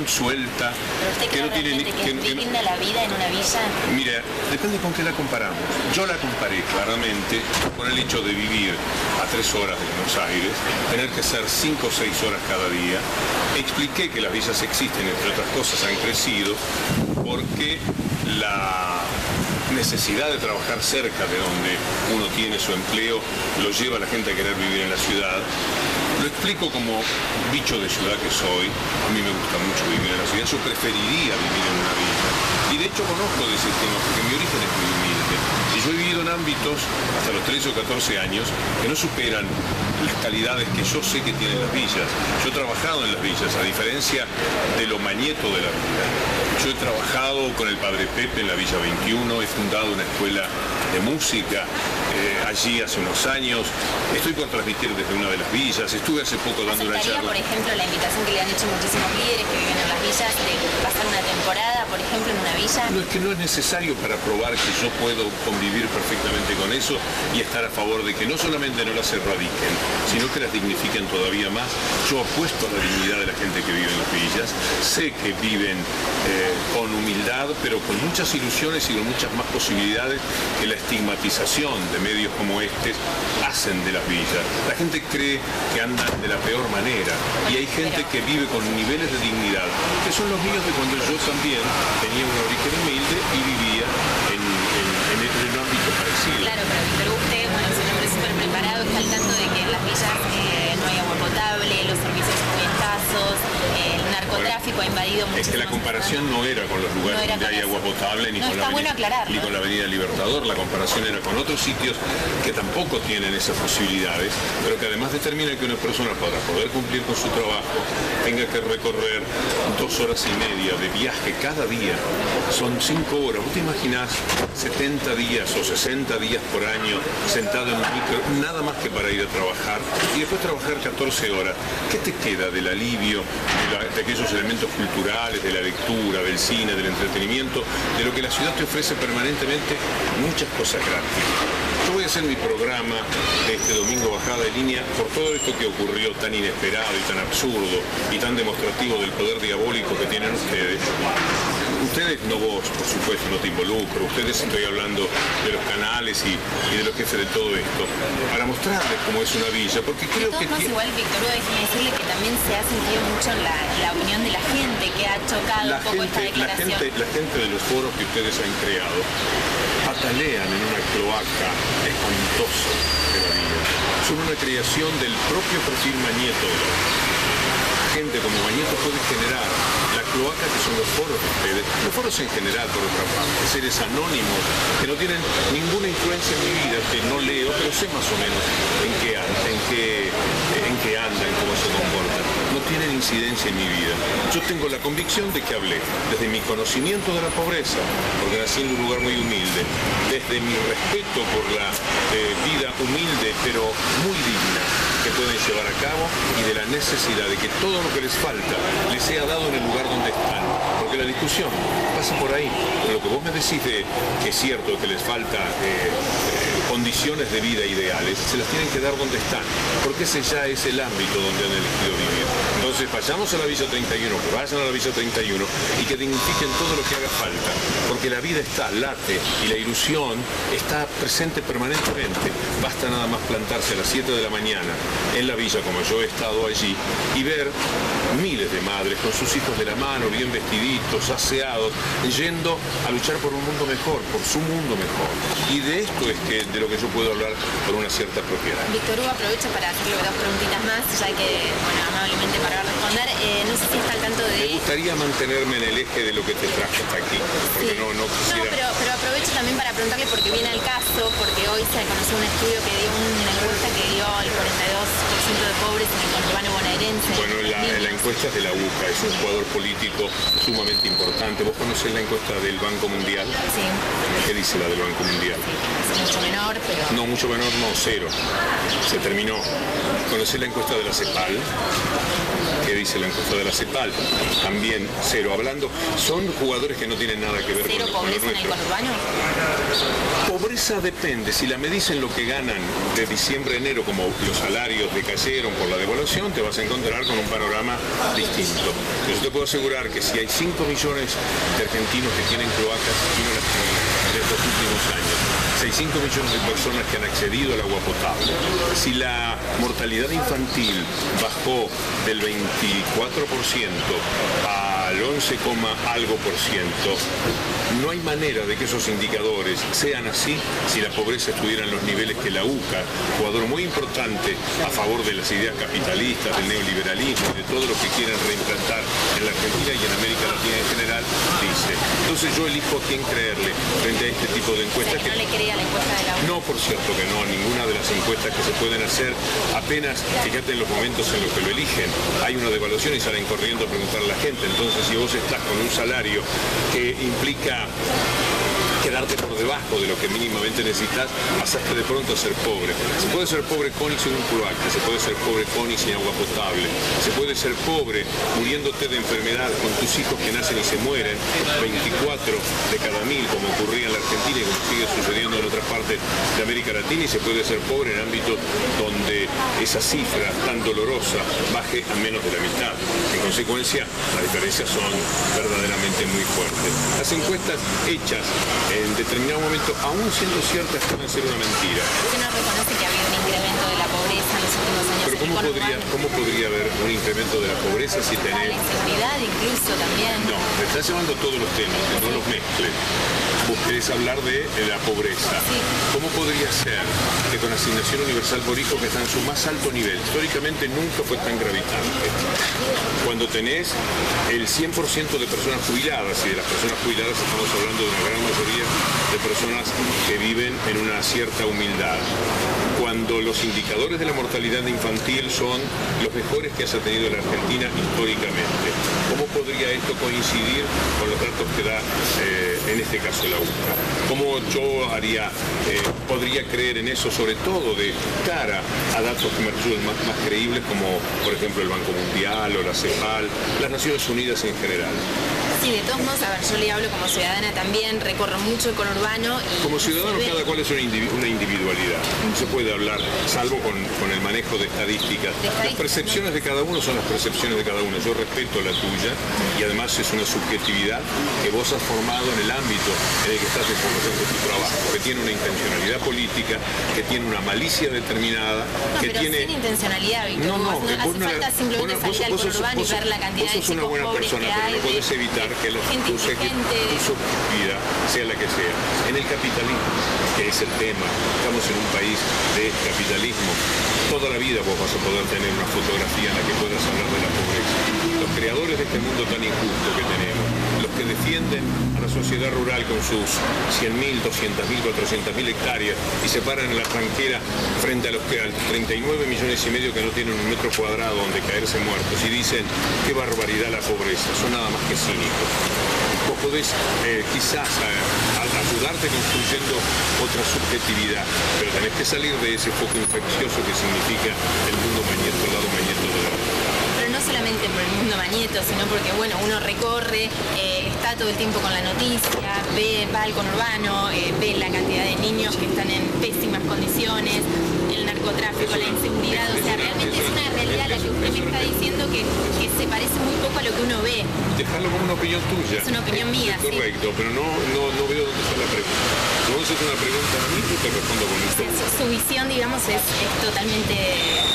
Suelta, que no tiene que linda la vida en una villa. Mira, depende con qué la comparamos. Yo la comparé claramente con el hecho de vivir a 3 horas de Buenos Aires, tener que hacer 5 o 6 horas cada día. Expliqué que las villas existen, entre otras cosas, han crecido porque la necesidad de trabajar cerca de donde uno tiene su empleo lo lleva a la gente a querer vivir en la ciudad. Lo explico como bicho de ciudad que soy. A mí me gusta mucho vivir en la ciudad. Yo preferiría vivir en una villa. Y de hecho conozco de ese tema, porque mi origen es muy humilde. Y yo he vivido en ámbitos, hasta los 13 o 14 años, que no superan las calidades que yo sé que tienen las villas. Yo he trabajado en las villas, a diferencia de lo mañeto de la vida. Yo he trabajado con el padre Pepe en la Villa 21, he fundado una escuela de música allí hace unos años. Estoy por transmitir desde una de las villas. Estuve hace poco dando una charla. Por ejemplo, la invitación que le han hecho muchísimos líderes que viven en las villas de pasar una temporada, por ejemplo, en una villa. No, es que no es necesario para probar que yo puedo convivir perfectamente con eso y estar a favor de que no solamente no las erradiquen, sino que las dignifiquen todavía más. Yo apuesto a la dignidad de la gente que vive en las villas. Sé que viven con humildad, pero con muchas ilusiones y con muchas más posibilidades que la estigmatización de medios como este hacen de las villas. La gente cree que andan de la peor manera y hay gente que vive con niveles de dignidad que son los míos de cuando yo también tenía un origen humilde y vivía en un ámbito parecido. Claro, pero usted, bueno, es un hombre súper preparado, está al tanto de que en las villas no hay agua potable, los servicios son muy escasos, el narcotráfico ha invadido mucho. Es que la comparación no era con los lugares donde hay agua potable ni con la Avenida Libertador. La comparación era con otros sitios que tampoco tienen esas posibilidades, pero que además determina que una persona para poder cumplir con su trabajo tenga que recorrer 2 horas y media de viaje cada día. Son 5 horas. ¿Vos te imaginás 70 días o 60 días por año sentado en un micro, nada más que para ir a trabajar y después trabajar 14 horas? ¿Qué te queda del alivio, de aquellos elementos culturales, de la lectura, del cine, del entretenimiento, de lo que la ciudad te ofrece permanentemente? Muchas cosas gratis. Yo voy a hacer mi programa de este domingo bajada de línea por todo esto que ocurrió tan inesperado y tan absurdo y tan demostrativo del poder diabólico que tienen ustedes. Ustedes, no vos, por supuesto, no te involucro. Ustedes, estoy hablando de los canales y de los jefes de todo esto, para mostrarles cómo es una villa, porque creo que... Igual, Víctor, déjeme decirle que también se ha sentido mucho en la opinión de la gente, que ha chocado un poco esta declaración. La gente de los foros que ustedes han creado patalean en una cloaca espantosa de la vida. Son una creación del propio perfil Mañeto de la vida. Gente como Mañeto puede generar la cloaca que son los foros de ustedes, los foros en general, por otra parte, seres anónimos que no tienen ninguna influencia en mi vida, que no leo, pero sé más o menos en qué andan, cómo se comportan. No tienen incidencia en mi vida. Yo tengo la convicción de que hablé desde mi conocimiento de la pobreza, porque nací en un lugar muy humilde, desde mi respeto por la vida humilde pero muy digna que pueden llevar a cabo y de la necesidad de que todo lo que les falta les sea dado en el lugar donde están, porque la discusión pasa por ahí. Pero lo que vos me decís de que es cierto que les falta condiciones de vida ideales, se las tienen que dar donde están, porque ese ya es el ámbito donde han elegido vivir. Entonces vayamos a la Villa 31, que vayan a la Villa 31 y que dignifiquen todo lo que haga falta, porque la vida está, late, y la ilusión está presente permanentemente. Basta nada más plantarse a las 7 de la mañana en la villa, como yo he estado allí, y ver miles de madres con sus hijos de la mano, bien vestiditos, aseados, yendo a luchar por un mundo mejor, por su mundo mejor. Y de esto es de lo que yo puedo hablar con una cierta propiedad. Víctor Hugo, aprovecho para hacerle 2 preguntitas más, ya que, bueno, amablemente para responder. No sé si está al tanto de... Me gustaría mantenerme en el eje de lo que te traje hasta aquí, porque sí. no quisiera... No, pero aprovecho también para preguntarle, porque viene al caso, porque hoy se conoció un estudio que dio una encuesta que dio el 42% de pobres en el conurbano bonaerense. Bueno, la encuesta es de la UCA, es un jugador político sumamente importante. ¿Vos conocés la encuesta del Banco Mundial? Sí. ¿Qué dice la del Banco Mundial? Sí, es mucho menor, pero... No, mucho menor no, 0. Se terminó. ¿Conocés la encuesta de la CEPAL? ¿Qué dice la encuesta de la CEPAL? También 0. Hablando, son jugadores que no tienen nada que ver con ¿Cero pobreza en el conurbano? Pobreza depende. Si la medís en lo que ganan de diciembre a enero, como los salarios decayeron por la devaluación, te vas a encontrar con un panorama distinto. Yo te puedo asegurar que si hay 5 millones de argentinos que tienen cloacas y no las tienen de estos últimos años, si hay 5 millones de personas que han accedido al agua potable, si la mortalidad infantil bajó del 24% al 11, algo por ciento, no hay manera de que esos indicadores sean así si la pobreza estuviera en los niveles que la UCA, jugador muy importante a favor de las ideas capitalistas, del neoliberalismo y de todo lo que quieren reimplantar en la Argentina y en América Latina en general, dice. Entonces yo elijo a quién creerle frente a este tipo de encuestas. ¿No le cree a la encuesta de la UCA? No, por cierto que no, a ninguna de las encuestas que se pueden hacer. Apenas, fíjate en los momentos en los que lo eligen, hay una devaluación y salen corriendo a preguntar a la gente. Entonces, si vos estás con un salario que implica quedarte por debajo de lo que mínimamente necesitas, pasaste de pronto a ser pobre. Se puede ser pobre con y sin un cloaca, se puede ser pobre con y sin agua potable, se puede ser pobre muriéndote de enfermedad con tus hijos que nacen y se mueren, 24 de cada 1000, como ocurría en la Argentina y como sigue sucediendo en otras partes de América Latina, y se puede ser pobre en ámbitos donde esa cifra tan dolorosa baje a menos de la mitad. En consecuencia, las diferencias son verdaderamente muy fuertes. Las encuestas hechas en determinado momento, aún siendo ciertas, pueden ser una mentira. ¿Usted no reconoce que ha habido un incremento de la pobreza en los últimos años? Pero ¿cómo podría haber un incremento de la pobreza si tenés... La inseguridad incluso también. No, me estás llevando todos los temas, que no los mezcles. Vos querés hablar de la pobreza. Sí. ¿Cómo podría ser que con asignación universal por hijo, que está en su más alto nivel, históricamente nunca fue tan gravitante, cuando tenés el 100% de personas jubiladas, y de las personas jubiladas estamos hablando de una gran mayoría de personas que viven en una cierta humildad, cuando los indicadores de la mortalidad infantil son los mejores que haya tenido la Argentina históricamente? ¿Cómo podría esto coincidir con los datos que da en este caso la UCA? ¿Cómo yo podría creer en eso, sobre todo de cara a datos que me resulten más creíbles, como por ejemplo el Banco Mundial o la CEPAL, las Naciones Unidas en general? Sí, de todos modos, a ver, yo le hablo como ciudadana también, recorro mucho el conurbano y... Como ciudadano cada cual es una individualidad. No se puede hablar, salvo con el manejo de estadísticas. Las percepciones de cada uno son las percepciones de cada uno. Yo respeto la tuya y además es una subjetividad que vos has formado en el ámbito en el que estás desarrollando tu trabajo, que tiene una intencionalidad política, que tiene una malicia determinada, que pero tiene... sin intencionalidad, Víctor. No, hace falta simplemente salir al conurbano y ver la cantidad de chicos pobres que hay. Pero no podés evitar que tu subjetividad sea la que sea. En el capitalismo, que es el tema, estamos en un país de capitalismo, toda la vida vos vas a poder tener una fotografía en la que puedas hablar de la pobreza. Los creadores de este mundo tan injusto que tenemos, los que defienden a la sociedad rural con sus 100.000, 200.000, 400.000 hectáreas y se paran en la tranquera frente a los 39 millones y medio que no tienen un metro cuadrado donde caerse muertos y dicen qué barbaridad la pobreza, son nada más que cínicos. Vos podés quizás ayudarte construyendo otra subjetividad, pero tenés que salir de ese foco infeccioso que significa el mundo mañeto, el lado mañeto de la vida. Pero no solamente por el mundo mañeto, sino porque, bueno, uno recorre, está todo el tiempo con la noticia, va al conurbano, ve la cantidad de niños que están en pésimas condiciones. En el narcotráfico, la inseguridad, o sea, realmente es una realidad la que usted me está diciendo que se parece muy poco a lo que uno ve. Dejarlo como una opinión tuya. Es una opinión mía, sí. Correcto, pero no veo dónde está la pregunta. Si vos haces una pregunta a mí, yo te respondo con mi tema. Su visión, digamos, es totalmente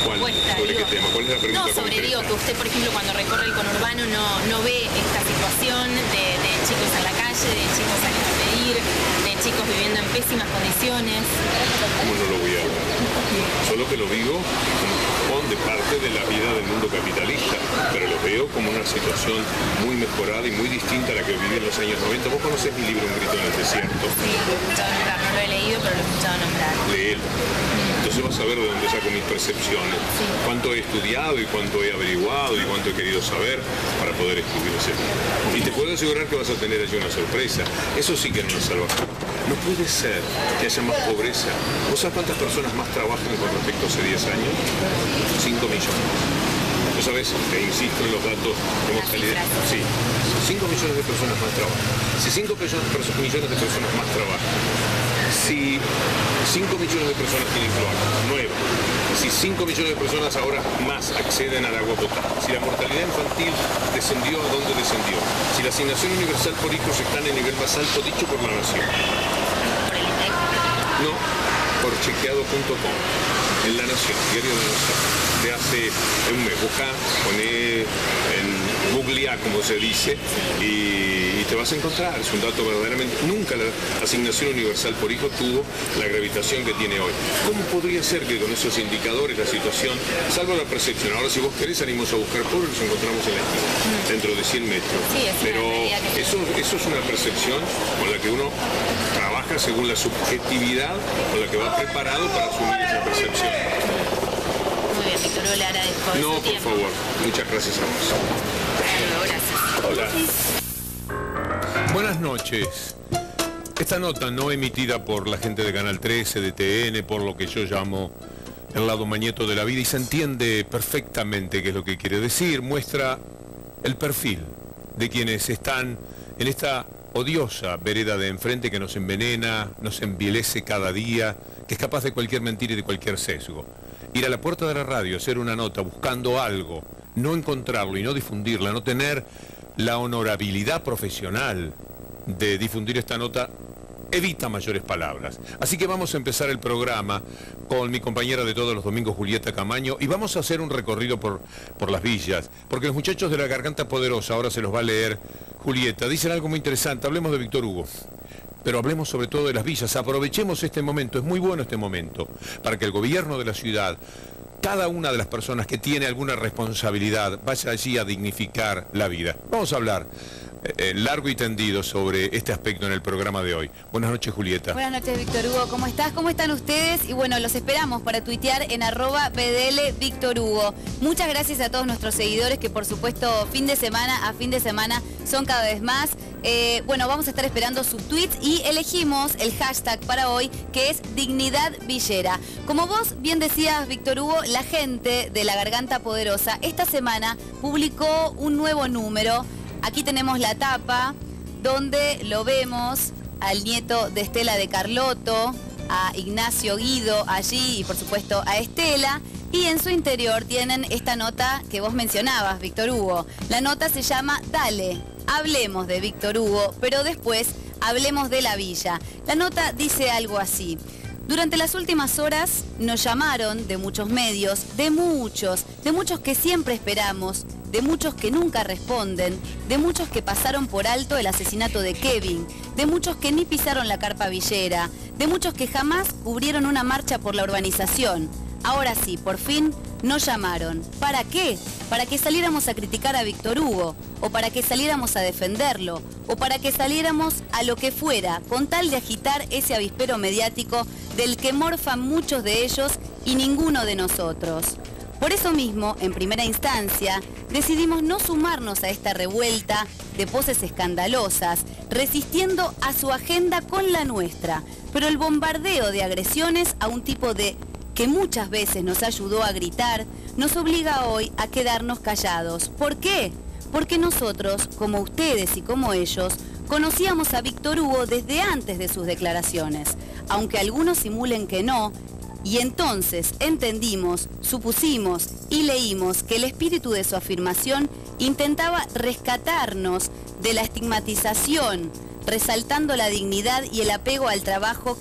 opuesta. ¿Sobre qué tema? ¿Cuál es la pregunta? No, sobre, digo, que usted, por ejemplo, cuando recorre el conurbano no ve esta situación de chicos en la calle, de chicos saliendo a pedir, de chicos viviendo en pésimas condiciones. ¿Cómo no lo voy a hablar? Solo que lo digo de parte de la vida del mundo capitalista, pero lo veo como una situación muy mejorada y muy distinta a la que viví en los años 90. Vos conocés mi libro Un grito en el desierto. Sí, lo he escuchado nombrar, no lo he leído, pero lo he escuchado nombrar. Léelo. Entonces vas a ver de dónde saco mis percepciones, cuánto he estudiado y cuánto he averiguado y cuánto he querido saber para poder escribir ese libro. Y te puedo asegurar que vas a tener allí una sorpresa. Eso sí que no es salvaje. No puede ser que haya más pobreza. ¿Vos sabés cuántas personas más trabajan con respecto a hace 10 años? 5 millones. ¿Vos sabés? Te insisto en los datos de mortalidad. Sí. 5 millones de personas más trabajan. Si 5 millones de personas más trabajan, si 5 millones de personas tienen cloaca nueva, si 5 millones de personas ahora más acceden al agua potable, si la mortalidad infantil descendió a donde descendió, si la asignación universal por hijos está en el nivel más alto dicho por la nación. ¿Por el INDEC? No, por chequeado.com, en La Nación, diario de la Nación, de hace un mes. Buscá, poné en Googleá, como se dice, y te vas a encontrar. Es un dato verdaderamente... Nunca la asignación universal por hijo tuvo la gravitación que tiene hoy. ¿Cómo podría ser que con esos indicadores la situación, salvo la percepción, ahora si vos querés salimos a buscar pobres, los encontramos en la esquina, dentro de 100 metros. Sí, pero eso es una percepción con la que uno trabaja según la subjetividad con la que va preparado para asumir esa percepción. Muy bien, Víctor Hugo, le agradezco. No, por favor. Muchas gracias a vos. Gracias. Hola. Buenas noches. Esta nota no emitida por la gente de Canal 13, de TN, por lo que yo llamo el lado mañeto de la vida, y se entiende perfectamente qué es lo que quiere decir, muestra el perfil de quienes están en esta odiosa vereda de enfrente que nos envenena, nos envilece cada día, que es capaz de cualquier mentira y de cualquier sesgo. Ir a la puerta de la radio, hacer una nota buscando algo, no encontrarlo y no difundirla, no tener la honorabilidad profesional de difundir esta nota, evita mayores palabras. Así que vamos a empezar el programa con mi compañera de todos los domingos, Julieta Camaño, y vamos a hacer un recorrido por las villas, porque los muchachos de la Garganta Poderosa, ahora se los va a leer Julieta, dicen algo muy interesante. Hablemos de Víctor Hugo, pero hablemos sobre todo de las villas. Aprovechemos este momento, es muy bueno este momento, para que el gobierno de la ciudad, cada una de las personas que tiene alguna responsabilidad, vaya allí a dignificar la vida. Vamos a hablar largo y tendido sobre este aspecto en el programa de hoy. Buenas noches, Julieta. Buenas noches, Víctor Hugo. ¿Cómo estás? ¿Cómo están ustedes? Y bueno, los esperamos para tuitear en @BDL_Víctor_Hugo. Muchas gracias a todos nuestros seguidores que, por supuesto, fin de semana a fin de semana son cada vez más. Bueno, vamos a estar esperando sus tweets y elegimos el hashtag para hoy, que es Dignidad Villera. Como vos bien decías, Víctor Hugo, la gente de la Garganta Poderosa esta semana publicó un nuevo número. Aquí tenemos la tapa, donde lo vemos al nieto de Estela de Carlotto, a Ignacio Guido allí y por supuesto a Estela. Y en su interior tienen esta nota que vos mencionabas, Víctor Hugo. La nota se llama Dale, hablemos de Víctor Hugo, pero después hablemos de la villa. La nota dice algo así: durante las últimas horas nos llamaron de muchos medios, de muchos que siempre esperamos, de muchos que nunca responden, de muchos que pasaron por alto el asesinato de Kevin, de muchos que ni pisaron la carpa villera, de muchos que jamás cubrieron una marcha por la urbanización. Ahora sí, por fin, nos llamaron. ¿Para qué? Para que saliéramos a criticar a Víctor Hugo, o para que saliéramos a defenderlo, o para que saliéramos a lo que fuera, con tal de agitar ese avispero mediático del que morfan muchos de ellos y ninguno de nosotros. Por eso mismo, en primera instancia, decidimos no sumarnos a esta revuelta de poses escandalosas, resistiendo a su agenda con la nuestra, pero el bombardeo de agresiones a un tipo de que muchas veces nos ayudó a gritar, nos obliga hoy a quedarnos callados. ¿Por qué? Porque nosotros, como ustedes y como ellos, conocíamos a Víctor Hugo desde antes de sus declaraciones. Aunque algunos simulen que no, Y entonces entendimos, supusimos y leímos que el espíritu de su afirmación intentaba rescatarnos de la estigmatización, resaltando la dignidad y el apego al trabajo